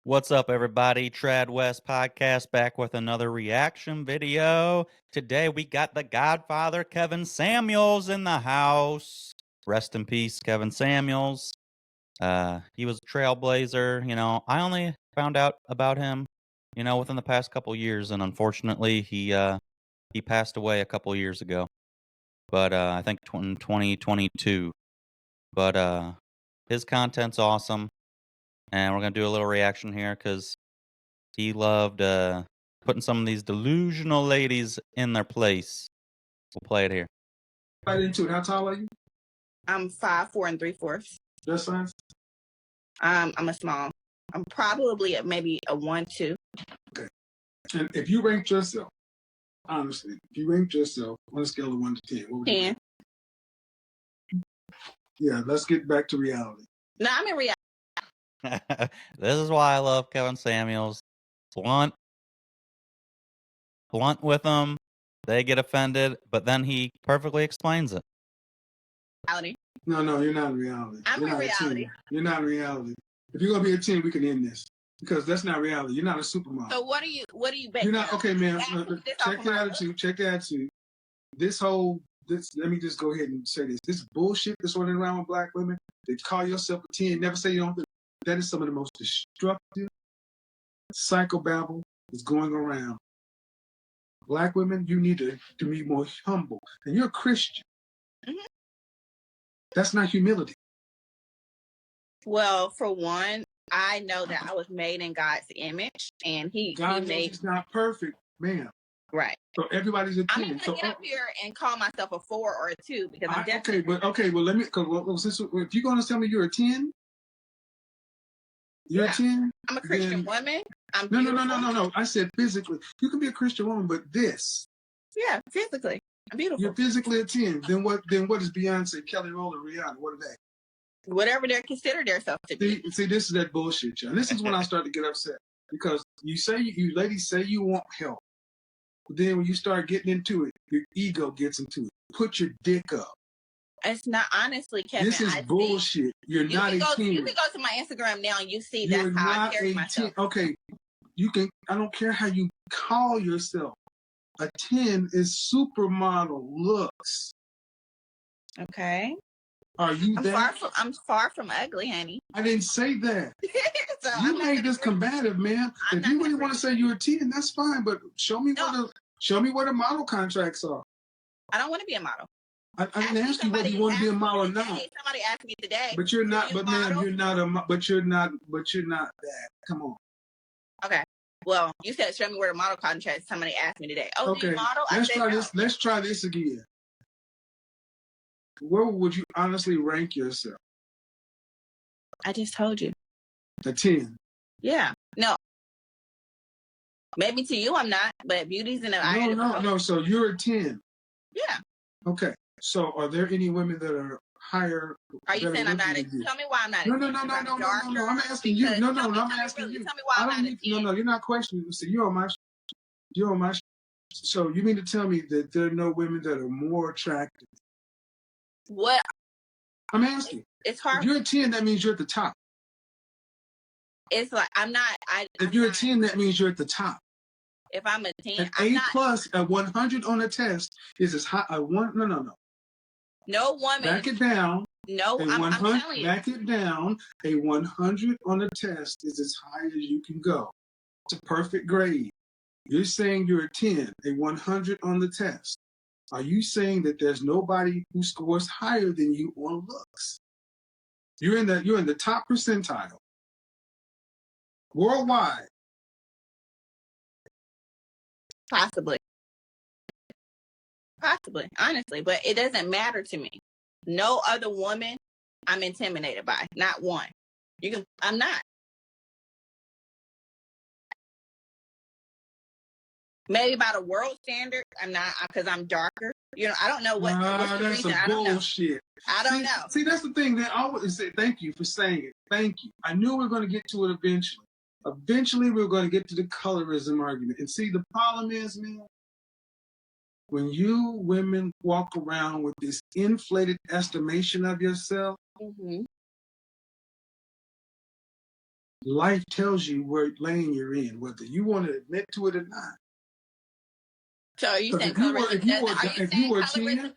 What's up, everybody? Trad West Podcast back with another reaction video. Today we got the Godfather, Kevin Samuels, in the house. Rest in peace, Kevin Samuels. He was a trailblazer. I only found out about him, within the past couple years, and unfortunately, he passed away a couple years ago. But I think in 2022. But his content's awesome, and we're gonna do a little reaction here because he loved putting some of these delusional ladies in their place. We'll play it here. Right into it. How tall are you? I'm 5'4" 3/4. Your size? I'm a small. I'm probably maybe a 1-2. Okay. And if you ranked yourself, honestly, if you ranked yourself on a scale of 1 to 10, what would you 10. rank? Yeah, let's get back to reality. No, I'm in reality. This is why I love Kevin Samuels. Blunt with them. They get offended, but then he perfectly explains it. Reality. No, you're not in reality. I'm in reality. You're not in reality. If you're gonna be a 10, we can end this because that's not reality. You're not a supermodel. So what are you You're not okay, man. Check the attitude. Check the attitude. Let me just go ahead and say this. This bullshit that's running around with black women. They call yourself a 10. Never say you don't. That is some of the most destructive psychobabble that's going around. Black women, you need to be more humble. And you're a Christian. Mm-hmm. That's not humility. Well, for one, I know that I was made in God's image, and God made is not perfect, ma'am. Right. So everybody's a 10. I'm not gonna get up here and call myself a 4 or a 2 because I'm definitely well, let me. If you're gonna tell me you're a 10, you're a 10. I'm a Christian woman. I'm No. I said physically. You can be a Christian woman, but yeah, physically, I'm beautiful. You're physically a 10. Then what is Beyonce, Kelly Rowland, Rihanna? What are they? Whatever they're considered themselves to be. See, this is that bullshit, y'all. This is when I start to get upset because you ladies say you want help, but then when you start getting into it, your ego gets into it. Put your dick up. It's not, honestly, Kevin. This is bullshit. You're not a 10. You can go to my Instagram now and you see that's how I carry myself. Okay, you can. I don't care how you call yourself. A 10 is supermodel looks. Okay. Are you that? I'm far from ugly, honey. I didn't say that. So you made this combative, man. If you really want to say you're a 10, that's fine. But show me what the model contracts are. I don't want to be a model. I didn't ask you whether you want to be a model or not. Somebody asked me today. But you're not. But ma'am, you're not But you're not that. Come on. Okay. Well, you said show me where the model contracts. Somebody asked me today. Oh, okay. Do you model? Let's try this again. Where would you honestly rank yourself? I just told you. A 10. Yeah. No. Maybe to you I'm not, but beauty's in the eye. No. So you're a 10. Yeah. Okay. So are there any women that are higher? Are you saying I'm not? Tell me why I'm not. No. I'm asking you. No. I'm asking you. Tell me why I'm not. No. You're not questioning. So you're on my. So you mean to tell me that there are no women that are more attractive? What? I'm asking. It's hard. If you're a 10, that means you're at the top. It's like I'm not. If you're a 10, that means you're at the top. If I'm a 10, an A+ at 100 on a test is as high. No. No woman. Back it down. No, I'm telling you. Back it down. A 100 on a test is as high as you can go. It's a perfect grade. You're saying you're a 10, a 100 on the test. Are you saying that there's nobody who scores higher than you on looks? You're in the top percentile. Worldwide. Possibly, honestly, but it doesn't matter to me. No other woman I'm intimidated by, not one. I'm not. Maybe by the world standard, I'm not, because I'm darker. I don't know what's the reason. That's some bullshit. I don't know. See, that's the thing. That I always say, thank you for saying it. Thank you. I knew we were going to get to it eventually. Eventually, we're going to get to the colorism argument. And see, the problem is, man, when you women walk around with this inflated estimation of yourself, life tells you what lane you're in, whether you want to admit to it or not. So are you saying If you were, colorism if you were, doesn't? if you were a Colorism teen,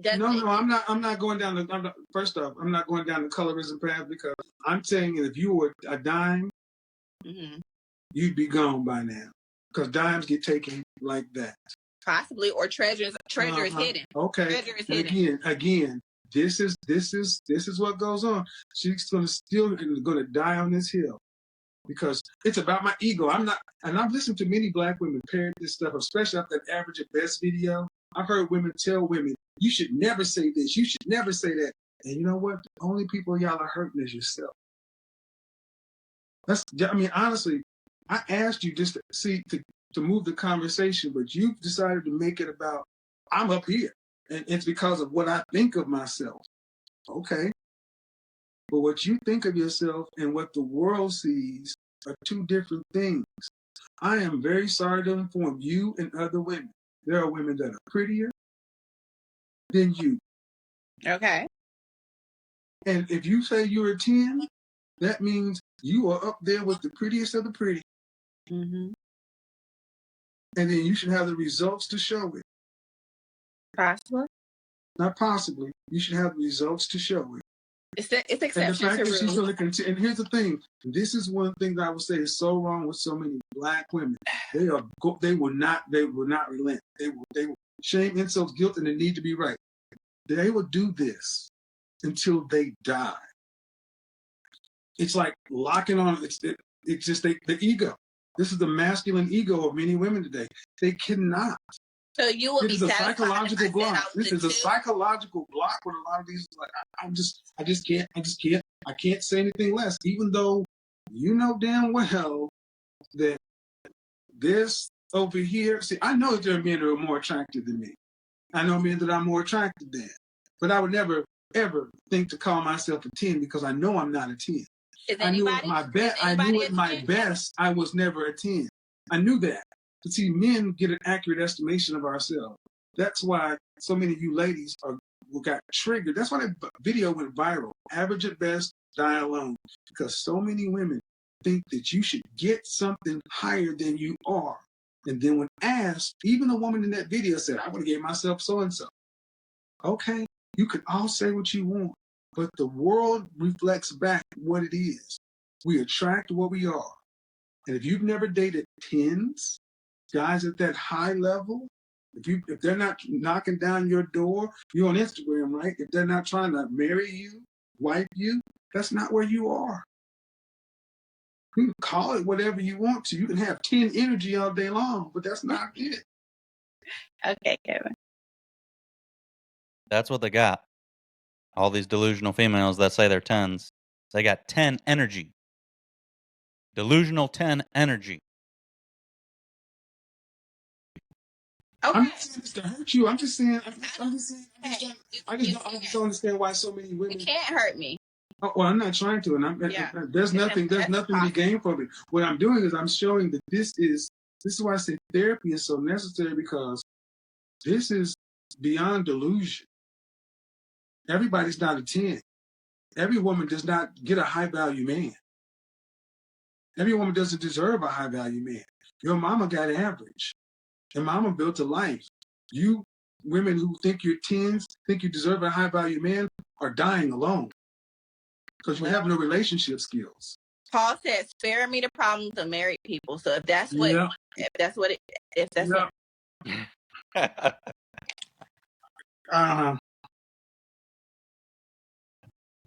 doesn't? no, I'm not going down the. First off, I'm not going down the colorism path because I'm saying that if you were a dime, you'd be gone by now. Because dimes get taken like that. Possibly, or treasure is hidden. Okay. Treasure is and hidden. Again, this is what goes on. She's still gonna die on this hill because it's about my ego. I'm not, and I've listened to many black women parrot this stuff, especially after that average at best video. I've heard women tell women, "You should never say this. You should never say that." And you know what? The only people y'all are hurting is yourself. Honestly, I asked you just to move the conversation, but you've decided to make it about I'm up here, and it's because of what I think of myself. Okay, but what you think of yourself and what the world sees are two different things. I am very sorry to inform you and other women. There are women that are prettier than you. Okay. And if you say you're a 10, that means you are up there with the prettiest of the pretty. Mm-hmm. And then you should have the results to show it. Possibly. Not possibly. You should have the results to show it. It's exception and the fact to that she's rule. going to continue. And here's the thing. This is one thing that I would say is so wrong with so many black women. They will not relent. They will shame, insults, guilt, and the need to be right. They will do this until they die. It's like locking on. It's just the ego. This is the masculine ego of many women today. They cannot. So you will be a psychological block. This is a psychological block with a lot of these. Like I can't say anything less, even though you know damn well that this over here. See, I know that there are men that are more attractive than me. I know men that I'm more attracted than, but I would never ever think to call myself a 10 because I know I'm not a 10. I knew at my best I was never a 10. I knew that. But see, men get an accurate estimation of ourselves. That's why so many of you ladies got triggered. That's why that video went viral. Average at best, die alone. Because so many women think that you should get something higher than you are. And then when asked, even a woman in that video said, I would have gave myself so-and-so. Okay, you can all say what you want, but the world reflects back what it is. We attract what we are. And if you've never dated 10s, guys at that high level, if they're not knocking down your door, you're on Instagram, right? If they're not trying to marry you, wife you, that's not where you are. You can call it whatever you want to. You can have 10 energy all day long, but that's not it. Okay, Kevin. That's what they got. All these delusional females that say they're 10s. They got 10 energy. Delusional 10 energy. Okay. I'm not saying this to hurt you. I'm just saying. I just don't understand why so many women. It can't hurt me. Oh, well, I'm not trying to, and there's nothing to be gained from it. What I'm doing is I'm showing that this is why I say therapy is so necessary, because this is beyond delusion. Everybody's not a 10. Every woman does not get a high value man. Every woman doesn't deserve a high value man. Your mama got average. Your mama built a life. You women who think you're 10s, think you deserve a high value man, are dying alone because you have no relationship skills. Paul said, "Spare me the problems of married people." So if that's what,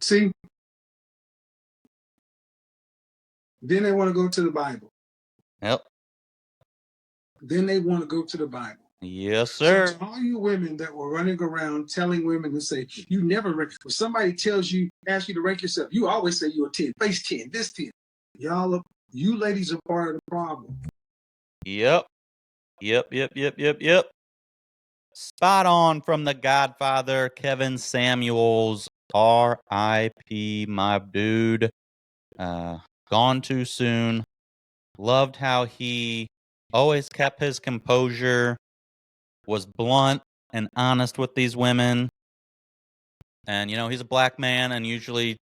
See, then they want to go to the Bible. Yep. Then they want to go to the Bible. Yes, sir. So to all you women that were running around telling women to say, you never rank. When somebody asks you to rank yourself, you always say you're a 10, face 10, this 10. You ladies are part of the problem. Yep. Spot on from the Godfather, Kevin Samuels. R.I.P. my dude. Gone too soon. Loved how he always kept his composure, was blunt and honest with these women. And, he's a black man and usually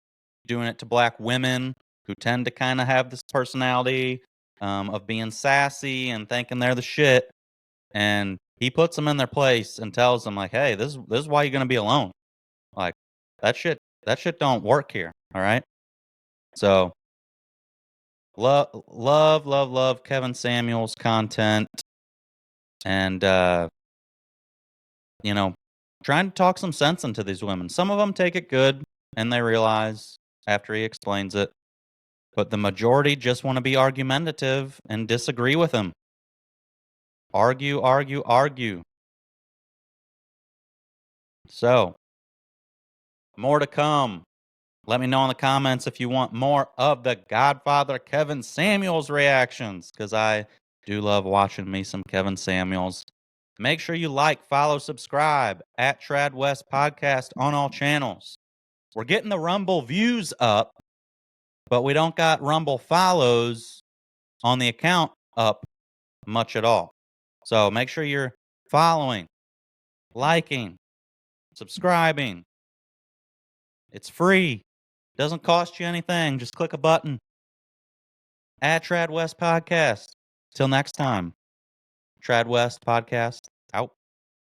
doing it to black women. who tend to kind of have this personality of being sassy and thinking they're the shit. And he puts them in their place and tells them, like, hey, this is why you're going to be alone. Like, that shit don't work here. All right. So love Kevin Samuels content. And, you know, trying to talk some sense into these women. Some of them take it good and they realize after he explains it, but the majority just want to be argumentative and disagree with him. Argue, argue, argue. So, more to come. Let me know in the comments if you want more of the Godfather Kevin Samuels reactions, because I do love watching me some Kevin Samuels. Make sure you like, follow, subscribe at Trad West Podcast on all channels. We're getting the Rumble views up, but we don't got Rumble follows on the account up much at all. So make sure you're following, liking, subscribing. It's free. Doesn't cost you anything. Just click a button. At Trad West Podcast. Till next time. Trad West Podcast out.